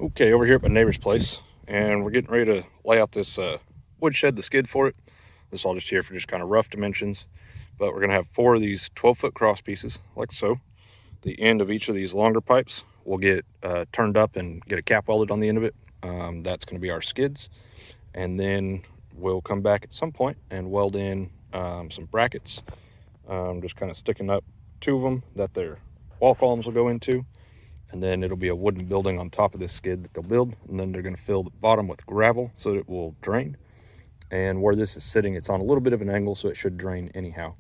Okay, over here at my neighbor's place, and we're getting ready to lay out this wood shed, the skid for it. This is all just here for just kind of rough dimensions, but we're going to have 4 of these 12-foot cross pieces, like so. The end of each of these longer pipes will get turned up and get a cap welded on the end of it. That's going to be our skids, and then we'll come back at some point and weld in some brackets, just kind of sticking up 2 of them that their wall columns will go into. And then it'll be a wooden building on top of this skid that they'll build, and then they're going to fill the bottom with gravel so that it will drain. And where this is sitting, it's on a little bit of an angle, so it should drain anyhow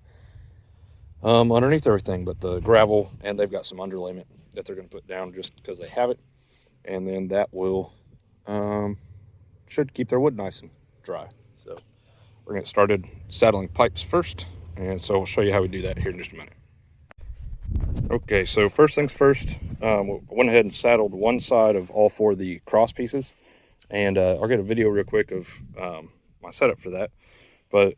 underneath everything. But the gravel, and they've got some underlayment that they're going to put down just because they have it, and then that will should keep their wood nice and dry. So we're going to get started saddling pipes first, and so we'll show you how we do that here in just a minute. Okay, so first things first, I went ahead and saddled one side of all 4 of the cross pieces, and I'll get a video real quick of my setup for that. But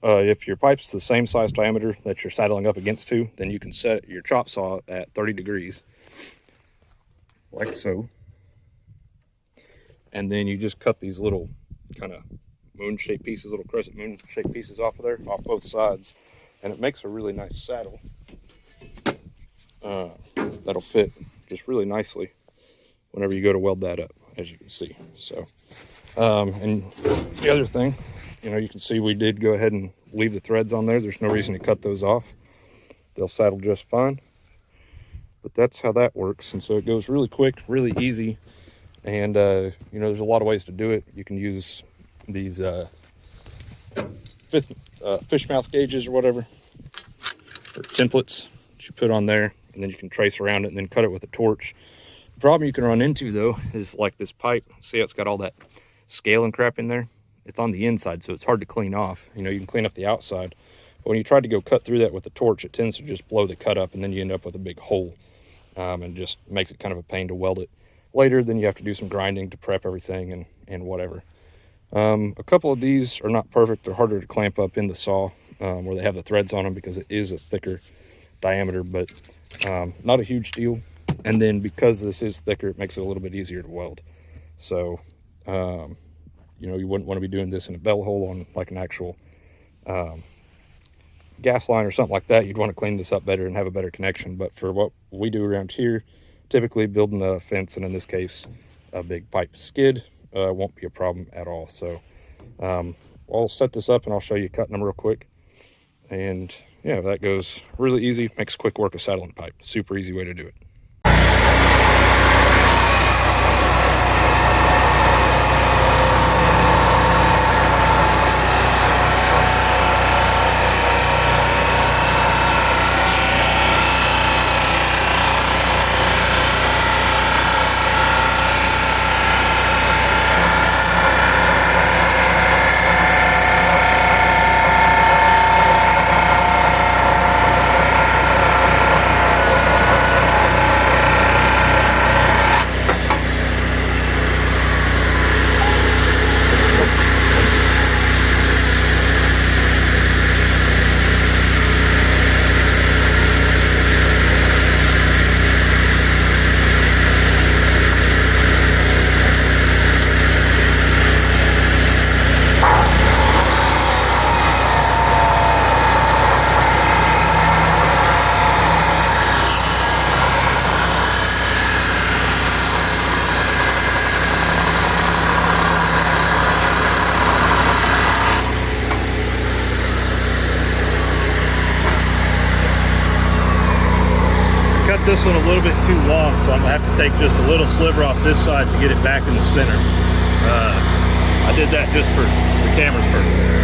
if your pipe's the same size diameter that you're saddling up against to, then you can set your chop saw at 30 degrees, like so. And then you just cut these little kind of moon-shaped pieces, little crescent moon-shaped pieces off of there, off both sides, and it makes a really nice saddle. That'll fit just really nicely whenever you go to weld that up, as you can see. So and the other thing, you can see we did go ahead and leave the threads on there. There's no reason to cut those off. They'll saddle just fine, but that's how that works. And so it goes really quick, really easy, and there's a lot of ways to do it. You can use these fish mouth gauges or whatever, or templates that you put on there, and then you can trace around it and then cut it with a torch. The problem you can run into, though, is like this pipe. See how it's got all that scale and crap in there? It's on the inside, so it's hard to clean off. You can clean up the outside, but when you try to go cut through that with a torch, it tends to just blow the cut up, and then you end up with a big hole, and just makes it kind of a pain to weld it later. Then you have to do some grinding to prep everything and whatever. A couple of these are not perfect. They're harder to clamp up in the saw where they have the threads on them, because it is a thicker diameter, but not a huge deal. And then because this is thicker, it makes it a little bit easier to weld. So you wouldn't want to be doing this in a bell hole on like an actual gas line or something like that. You'd want to clean this up better and have a better connection. But for what we do around here, typically building a fence, and in this case a big pipe skid, won't be a problem at all. So I'll set this up and I'll show you cutting them real quick. And yeah, that goes really easy. Makes quick work of saddling pipe. Super easy way to do it. This one a little bit too long, so I'm gonna have to take just a little sliver off this side to get it back in the center. I did that just for the camera's purpose.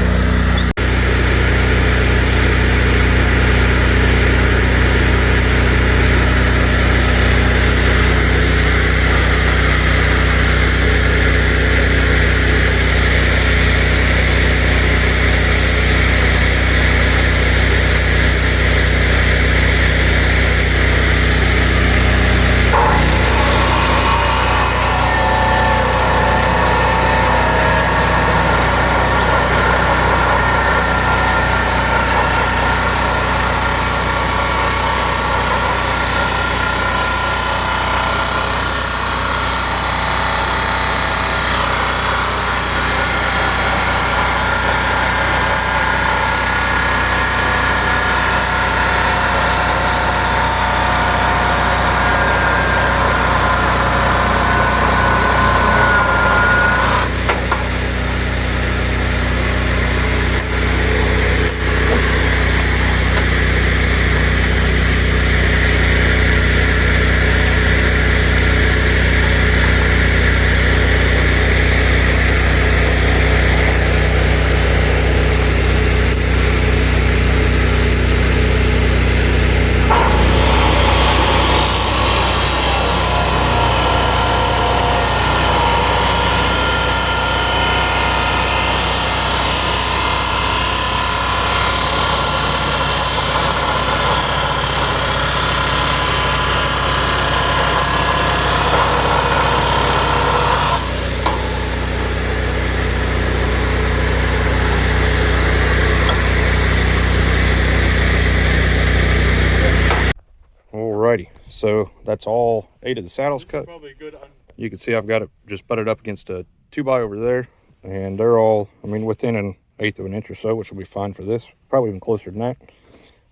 So that's all 8 of the saddles cut. Probably good. You can see I've got it just butted up against a 2x over there, and they're all, I mean, within 1/8 of an inch or so, which will be fine for this, probably even closer than that.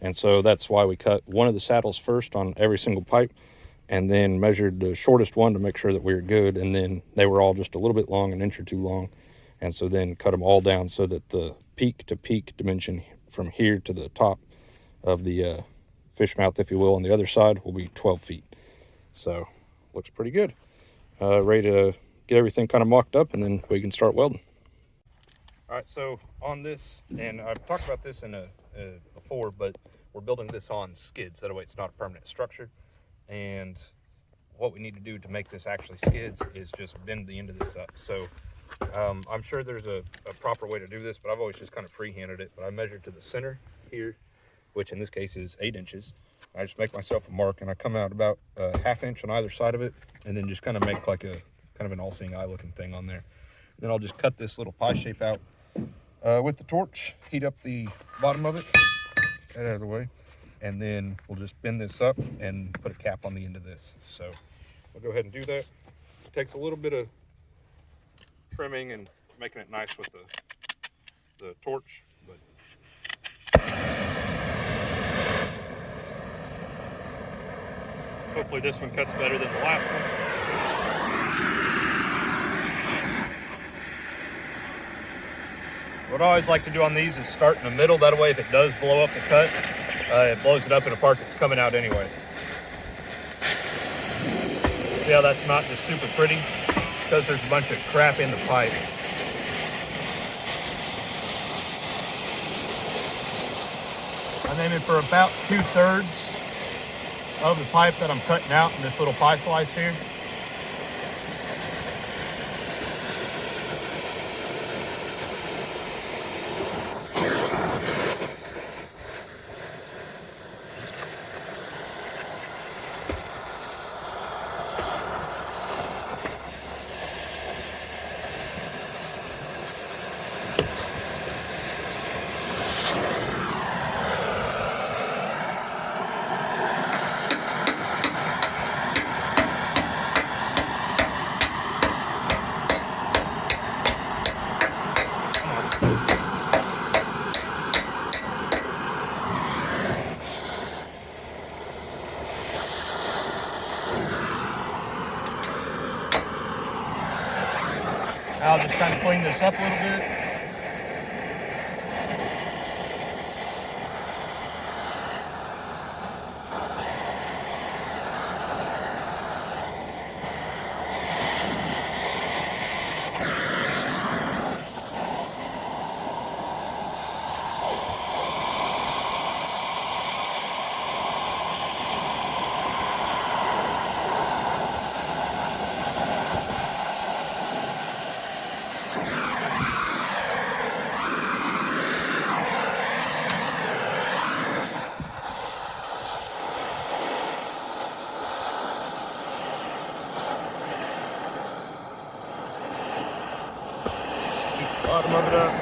And so that's why we cut one of the saddles first on every single pipe, and then measured the shortest one to make sure that we were good. And then they were all just a little bit long, 1 inch or 2 long. And so then cut them all down so that the peak to peak dimension from here to the top of the fish mouth, if you will, on the other side will be 12 feet. So looks pretty good. Ready to get everything kind of mocked up, and then we can start welding. All right, so on this, and I've talked about this in before, but we're building this on skids. That way it's not a permanent structure. And what we need to do to make this actually skids is just bend the end of this up. So I'm sure there's a proper way to do this, but I've always just kind of freehanded it. But I measured to the center here, which in this case is 8 inches. I just make myself a mark, and I come out about a 1/2 inch on either side of it, and then just kind of make like a kind of an all-seeing eye looking thing on there. Then I'll just cut this little pie shape out with the torch, heat up the bottom of it, get out of the way, and then we'll just bend this up and put a cap on the end of this. So we'll go ahead and do that. It takes a little bit of trimming and making it nice with the torch, but hopefully this one cuts better than the last one. What I always like to do on these is start in the middle. That way if it does blow up the cut, it blows it up in a part that's coming out anyway. See how that's not just super pretty? Because there's a bunch of crap in the pipe. I'm aiming for about 2/3 of the pipe that I'm cutting out in this little pie slice here. I'll just kind of clean this up a little bit. Bottom of it up.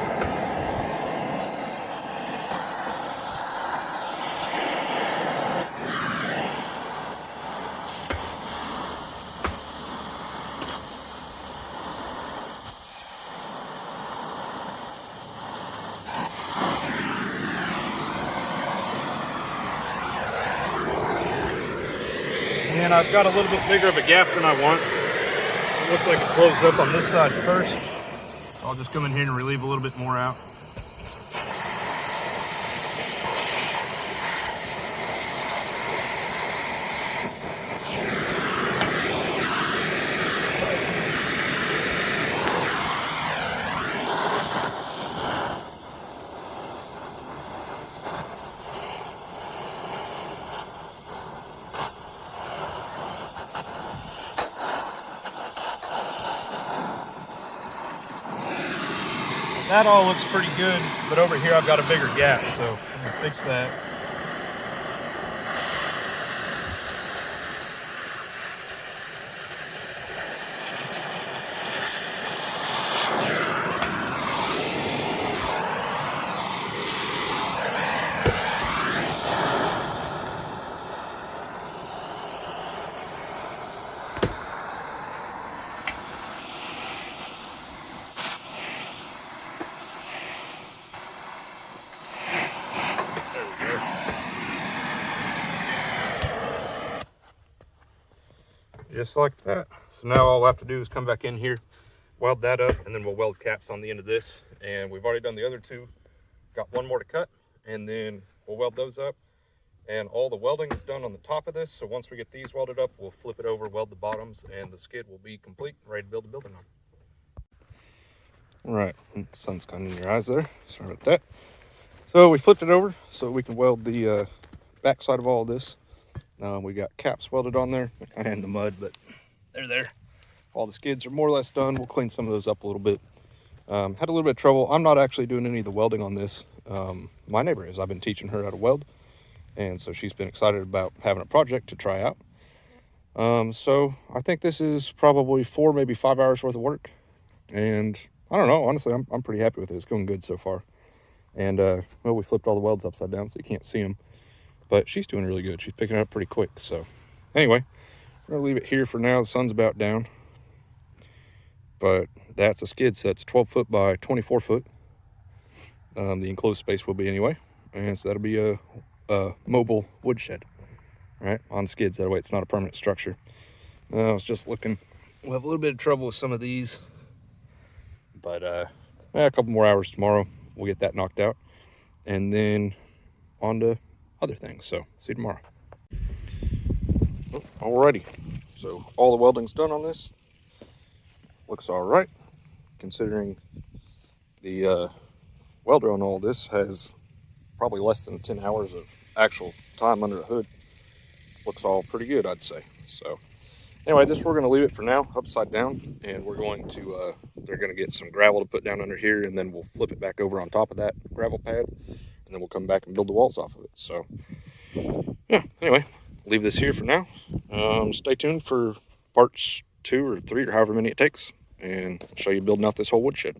And I've got a little bit bigger of a gap than I want. It looks like it closed up on this side first. I'll just come in here and relieve a little bit more out. That all looks pretty good, but over here I've got a bigger gap, so I'm gonna fix that. just like that. So now all I have to do is come back in here, weld that up, and then we'll weld caps on the end of this. And we've already done the other two. Got one more to cut, and then we'll weld those up. And all the welding is done on the top of this. So once we get these welded up, we'll flip it over, weld the bottoms, and the skid will be complete, ready to build the building on. All right, the sun's kind of in your eyes there. Sorry about that. So we flipped it over so we can weld the back side of all of this. We got caps welded on there, kind of in the mud, but they're there. All the skids are more or less done. We'll clean some of those up a little bit. Had a little bit of trouble. I'm not actually doing any of the welding on this. My neighbor is. I've been teaching her how to weld, and so she's been excited about having a project to try out. So I think this is probably 4, maybe 5 hours worth of work, and I don't know, honestly, I'm pretty happy with it. It's going good so far. And well, we flipped all the welds upside down so you can't see them, but she's doing really good. She's picking it up pretty quick. So anyway, we're gonna leave it here for now. The sun's about down, but that's a skid set. It's 12 foot by 24 foot. The enclosed space will be anyway, and so that'll be a mobile woodshed, right, on skids. That way it's not a permanent structure. I was just looking, we'll have a little bit of trouble with some of these, but a couple more hours tomorrow, we'll get that knocked out, and then on to other things. So see you tomorrow. Alrighty, so all the welding's done on this. Looks all right, considering the welder on all this has probably less than 10 hours of actual time under the hood. Looks all pretty good, I'd say. So anyway, this we're going to leave it for now upside down, and we're going to they're going to get some gravel to put down under here, and then we'll flip it back over on top of that gravel pad, and then we'll come back and build the walls off of it. So yeah, anyway, leave this here for now. Stay tuned for parts 2 or 3 or however many it takes, and I'll show you building out this whole woodshed.